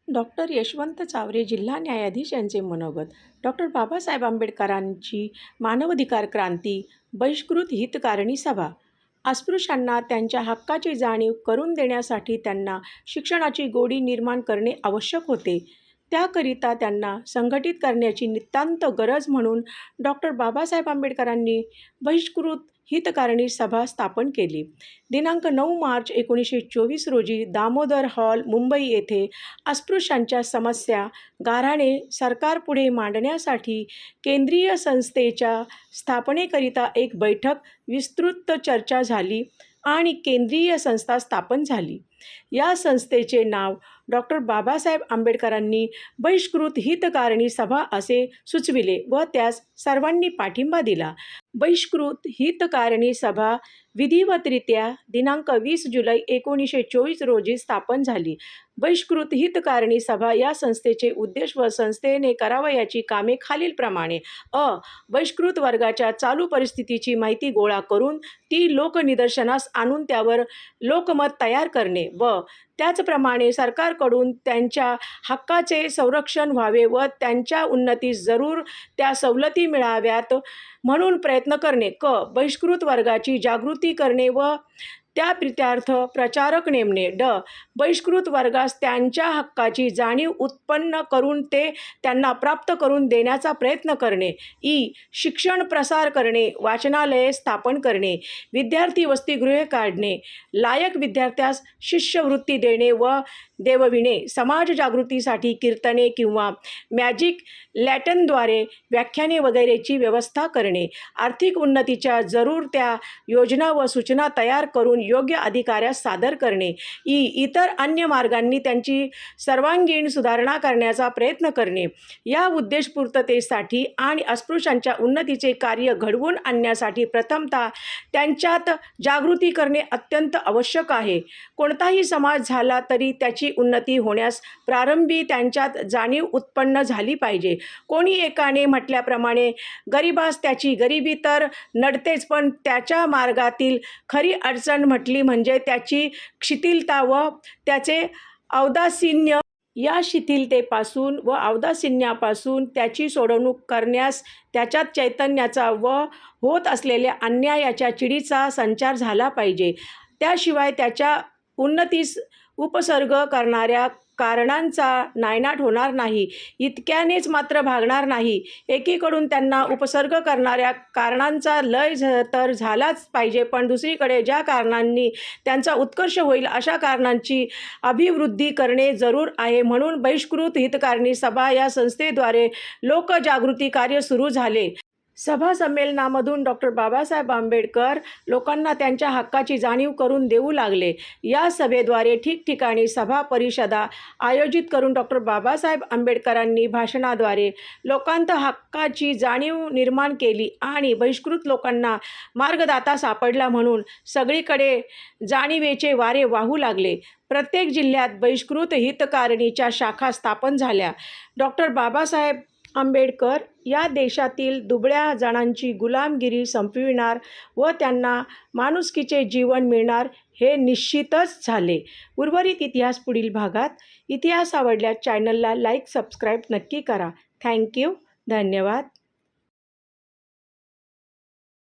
Doctor Yashwant Chaware जिल्हा न्यायाधीश यांचे मनोगत. डॉक्टर बाबासाहेब आंबेडकरांची मानवाधिकार क्रांती बहिष्कृत हितकारिणी सभा. अस्पृश्यांना त्यांच्या हक्काची जाणीव करून देण्यासाठी त्यांना शिक्षणाची गोडी निर्माण करणे आवश्यक होते. त्याकरिता त्यांना संघटित करण्याची नितांत गरज म्हणून डॉक्टर बाबासाहेब आंबेडकरांनी बहिष्कृत हितकारिणी सभा स्थापन केली. दिनांक 9 मार्च 1924 रोजी दामोदर हॉल, मुंबई येथे अस्पृश्यांच्या समस्या गाऱ्हाणे सरकारपुढे मांडण्यासाठी केंद्रीय संस्थेच्या स्थापनेकरिता एक बैठक, विस्तृत चर्चा झाली आणि केंद्रीय संस्था स्थापन झाली. या संस्थेचे नाव डॉक्टर बाबासाहेब आंबेडकरांनी बहिष्कृत हितकारिणी सभा असे सुचविले व त्यास सर्वांनी पाठिंबा दिला. बहिष्कृत हितकारिणी सभा विधिवतरित्या दिनांक 20 जुलै 1924 रोजी स्थापन झाली. बहिष्कृत हितकारिणी सभा या संस्थेचे उद्देश व संस्थेने करावयाची कामे खालीलप्रमाणे. बहिष्कृत वर्गाच्या चालू परिस्थितीची माहिती गोळा करून ती लोकनिदर्शनास आणून त्यावर लोकमत तयार करणे व त्याचप्रमाणे सरकारकडून त्यांच्या हक्काचे संरक्षण व्हावे व त्यांच्या उन्नतीस जरूर त्या सवलती मिळाव्यात म्हणून प्रयत्न करणे. बहिष्कृत वर्गाची जागृती करणे व त्या प्रित्यार्थ प्रचारक नेमणे. बहिष्कृत वर्गास त्यांच्या हक्काची जाणीव उत्पन्न करून ते त्यांना प्राप्त करून देण्याचा प्रयत्न करणे. शिक्षण प्रसार करणे, वाचनालये स्थापन करणे, विद्यार्थी वसतिगृहे काढणे, लायक विद्यार्थ्यास शिष्यवृत्ती देणे व देवविणे, समाज जागृतीसाठी कीर्तने किंवा मॅजिक लॅटनद्वारे व्याख्याने वगैरेची व्यवस्था करणे, आर्थिक उन्नतीच्या जरूर त्या योजना व सूचना तयार करून योग्य अधिकाऱ्यास सादर करणे. इतर अन्य मार्गांनी त्यांची सर्वांगीण सुधारणा करण्याचा प्रयत्न करणे. या उद्देशपूर्ततेसाठी आणि अस्पृश्यांच्या उन्नतीचे कार्य घडवून आणण्यासाठी प्रथमतः त्यांच्यात जागृती करणे अत्यंत आवश्यक आहे. कोणताही समाज झाला तरी त्याची उन्नती होण्यास प्रारंभी त्यांच्यात जाणीव उत्पन्न झाली पाहिजे. कोणी एकाने म्हटल्याप्रमाणे गरिबास त्याची गरिबी तर नडतेच, पण त्याच्या मार्गातील खरी अडचण म्हटली म्हणजे त्याची शिथिलता व त्याचे औदासिन्य. या शिथिलतेपासून व औदासिन्यापासून त्याची सोडवणूक करण्यास त्याच्यात चैतन्याचा व होत असलेल्या अन्यायाच्या चिडीचा संचार झाला पाहिजे. त्याशिवाय त्याच्या उन्नतीस उपसर्ग करणाऱ्या कारणांचा नायनाट होणार नाही. इतक्यानेच मात्र भागणार नाही. एकीकडून त्यांना उपसर्ग करणाऱ्या कारणांचा लय तर झालाच पाहिजे, पण दुसरीकडे ज्या कारणांनी त्यांचा उत्कर्ष होईल अशा कारणांची अभिवृद्धी करणे जरूर आहे. म्हणून बहिष्कृत हितकारिणी सभा या संस्थेद्वारे लोकजागृती कार्य सुरू झाले. सभा संमेलनामधून डॉक्टर बाबासाहेब आंबेडकर लोकांना त्यांच्या हक्काची जाणीव करून देऊ लागले. या सभेद्वारे ठिकठिकाणी सभा परिषदा आयोजित करून डॉक्टर बाबासाहेब आंबेडकरांनी भाषणाद्वारे लोकांत हक्काची जाणीव निर्माण केली आणि बहिष्कृत लोकांना मार्गदाता सापडला म्हणून सगळीकडे जाणीवेचे वारे वाहू लागले. प्रत्येक जिल्ह्यात बहिष्कृत हितकारिणीच्या शाखा स्थापन झाल्या. डॉक्टर बाबासाहेब आंबेडकर या देशातील दुबळ्या जणांची गुलामगिरी संपविणार व त्यांना माणुसकीचे जीवन मिळणार हे निश्चितच झाले. उर्वरित इतिहास पुढील भागात. इतिहास आवडल्यास चॅनलला लाईक, सबस्क्राईब नक्की करा. थँक्यू. धन्यवाद.